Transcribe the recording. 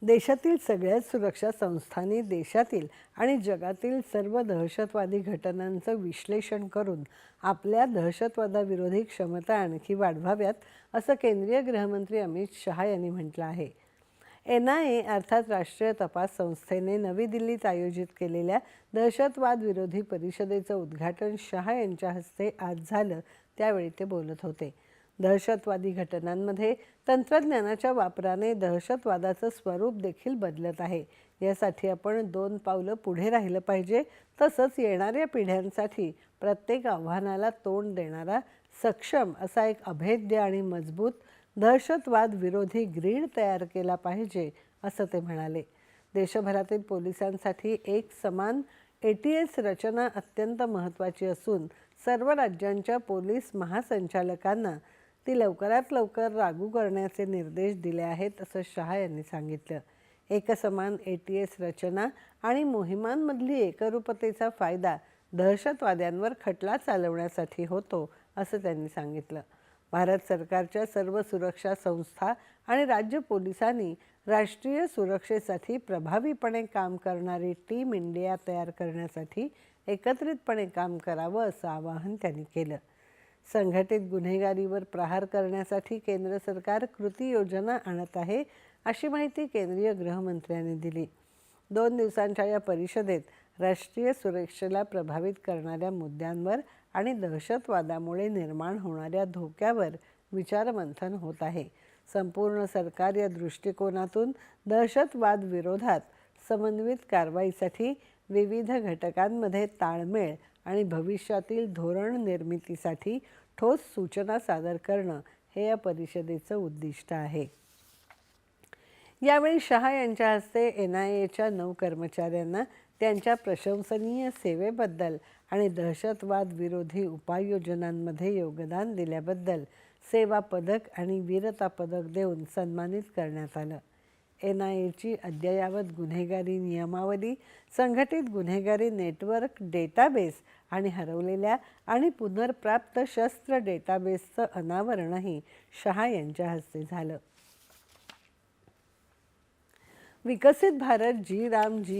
देशातील सगळ्याच सुरक्षा संस्थांनी देशातील आणि जगातील सर्व दहशतवादी घटनांचं विश्लेषण करून आपल्या दहशतवादाविरोधी क्षमता आणखी वाढवाव्यात, असं केंद्रीय गृहमंत्री अमित शहा यांनी म्हटलं आहे. NIA अर्थात राष्ट्रीय तपास संस्थेने नवी दिल्लीत आयोजित केलेल्या दहशतवाद विरोधी परिषदेचं उद्घाटन शहा यांच्या हस्ते आज झालं, त्यावेळी ते बोलत होते. दहशतवादी घटनांमध्ये तंत्रज्ञानाच्या वापराने दहशतवादाचं स्वरूप देखील बदलत आहे. यासाठी आपण 2 पावलं पुढे राहिलं पाहिजे. तसंच येणाऱ्या पिढ्यांसाठी प्रत्येक आव्हानाला तोंड देणारा सक्षम असा एक अभेद्य आणि मजबूत दहशतवाद विरोधी ग्रीड तयार केला पाहिजे, असं ते म्हणाले. देशभरातील पोलिसांसाठी एक समान ATS रचना अत्यंत महत्त्वाची असून सर्व राज्यांच्या पोलीस महासंचालकांना ती लवकरात लवकर लागू करण्याचे निर्देश दिले आहेत, असं शहा यांनी सांगितलं. एकसमान ATS रचना आणि मोहिमांमधली एकरूपतेचा फायदा दहशतवाद्यांवर खटला चालवण्यासाठी होतो, असं त्यांनी सांगितलं. भारत सरकारच्या सर्व सुरक्षा संस्था आणि राज्य पोलिसांनी राष्ट्रीय सुरक्षेसाठी प्रभावीपणे काम करणारी टीम इंडिया तयार करण्यासाठी एकत्रितपणे काम करावं, असं आवाहन त्यांनी केलं. संघटित गुन्हेगारीवर प्रहार करण्यासाठी केंद्र सरकार कृती योजना आणत आहे, अशी माहिती केंद्रीय गृहमंत्र्यांनी दिली. 2 दिवसांच्या या परिषदेत राष्ट्रीय सुरक्षेला प्रभावित करणाऱ्या मुद्द्यांवर आणि दहशतवादामुळे निर्माण होणाऱ्या धोक्यावर विचारमंथन होत आहे. संपूर्ण सरकार या दृष्टिकोनातून दहशतवाद विरोधात समन्वित कारवाईसाठी विविध घटकांमध्ये ताळमेळ आणि भविष्यातील धोरण निर्मितीसाठी ठोस सूचना सादर करणं हे या परिषदेचं उद्दिष्ट आहे. यावेळी शहा यांच्या हस्ते NIAच्या 9 कर्मचाऱ्यांना त्यांच्या प्रशंसनीय सेवेबद्दल आणि दहशतवाद विरोधी उपाययोजनांमध्ये योगदान दिल्याबद्दल सेवा पदक आणि वीरता पदक देऊन सन्मानित करण्यात आलं. NIAची अद्ययावत गुन्हेगारी नियमावली, संघटित गुन्हेगारी नेटवर्क डेटाबेस आणि हरवलेल्या आणि पुनर्प्राप्त शस्त्र डेटाबेसचं अनावरणही शहा यांच्या हस्ते झालं. विकसित भारत जी राम जी